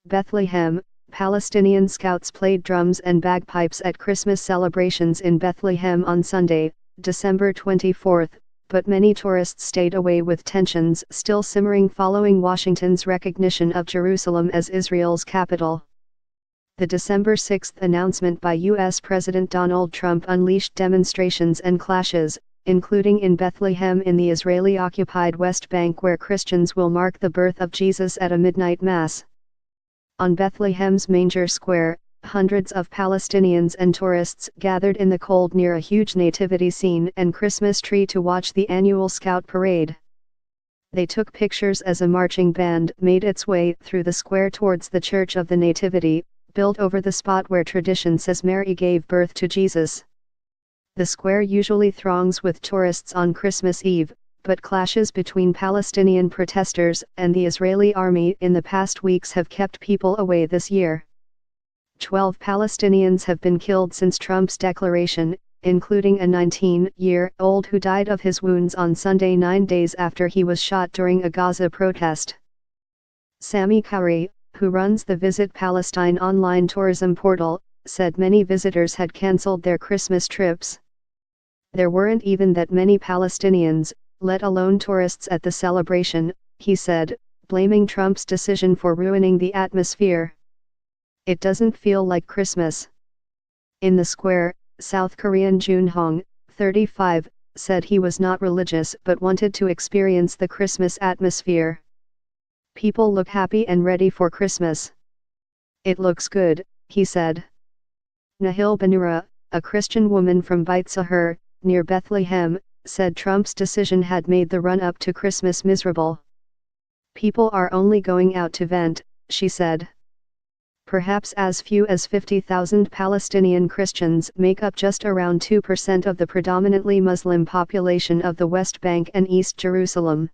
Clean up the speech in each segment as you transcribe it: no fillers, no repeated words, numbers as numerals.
Bethlehem, Palestinian scouts played drums and bagpipes at Christmas celebrations in Bethlehem on Sunday, December 24, but many tourists stayed away with tensions still simmering following Washington's recognition of Jerusalem as Israel's capital. The December 6 announcement by U.S. President Donald Trump unleashed demonstrations and clashes, including in Bethlehem in the Israeli-occupied West Bank where Christians will mark the birth of Jesus at a midnight mass. On Bethlehem's Manger Square, hundreds of Palestinians and tourists gathered in the cold near a huge nativity scene and Christmas tree to watch the annual Scout Parade. They took pictures as a marching band made its way through the square towards the Church of the Nativity, built over the spot where tradition says Mary gave birth to Jesus. The square usually throngs with tourists on Christmas Eve, but clashes between Palestinian protesters and the Israeli army in the past weeks have kept people away this year. 12 Palestinians have been killed since Trump's declaration, including a 19-year-old who died of his wounds on Sunday 9 days after he was shot during a Gaza protest. Sami Khoury, who runs the Visit Palestine online tourism portal, said many visitors had cancelled their Christmas trips. There weren't even that many Palestinians, let alone tourists at the celebration, he said, blaming Trump's decision for ruining the atmosphere. It doesn't feel like Christmas. In the square, South Korean Jun Hong, 35, said he was not religious but wanted to experience the Christmas atmosphere. People look happy and ready for Christmas. It looks good, he said. Nahil Benura, a Christian woman from Beit Sahur, near Bethlehem, said Trump's decision had made the run-up to Christmas miserable. People are only going out to vent, she said. Perhaps as few as 50,000 Palestinian Christians make up just around 2% of the predominantly Muslim population of the West Bank and East Jerusalem.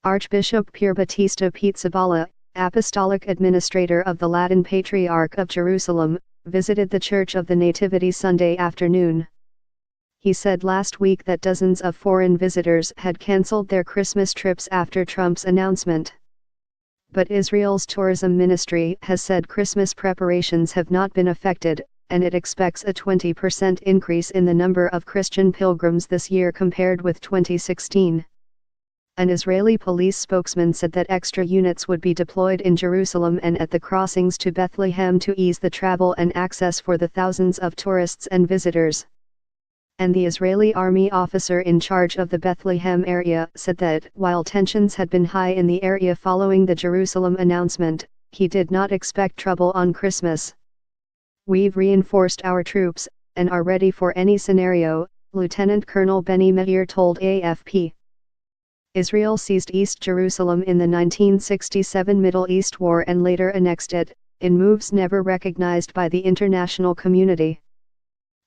Archbishop Pier Battista Pizzaballa, Apostolic Administrator of the Latin Patriarch of Jerusalem, visited the Church of the Nativity Sunday afternoon. He said last week that dozens of foreign visitors had cancelled their Christmas trips after Trump's announcement. But Israel's tourism ministry has said Christmas preparations have not been affected, and it expects a 20% increase in the number of Christian pilgrims this year compared with 2016. An Israeli police spokesman said that extra units would be deployed in Jerusalem and at the crossings to Bethlehem to ease the travel and access for the thousands of tourists and visitors. And the Israeli army officer in charge of the Bethlehem area said that while tensions had been high in the area following the Jerusalem announcement, he did not expect trouble on Christmas. "We've reinforced our troops, and are ready for any scenario," Lieutenant Colonel Benny Meir told AFP. Israel seized East Jerusalem in the 1967 Middle East War and later annexed it, in moves never recognized by the international community.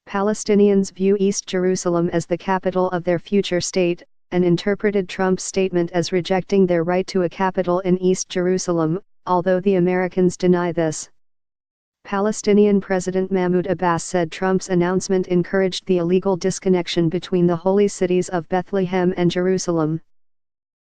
Palestinians view East Jerusalem as the capital of their future state, and interpreted Trump's statement as rejecting their right to a capital in East Jerusalem, although the Americans deny this. Palestinian President Mahmoud Abbas said Trump's announcement encouraged the illegal disconnection between the holy cities of Bethlehem and Jerusalem.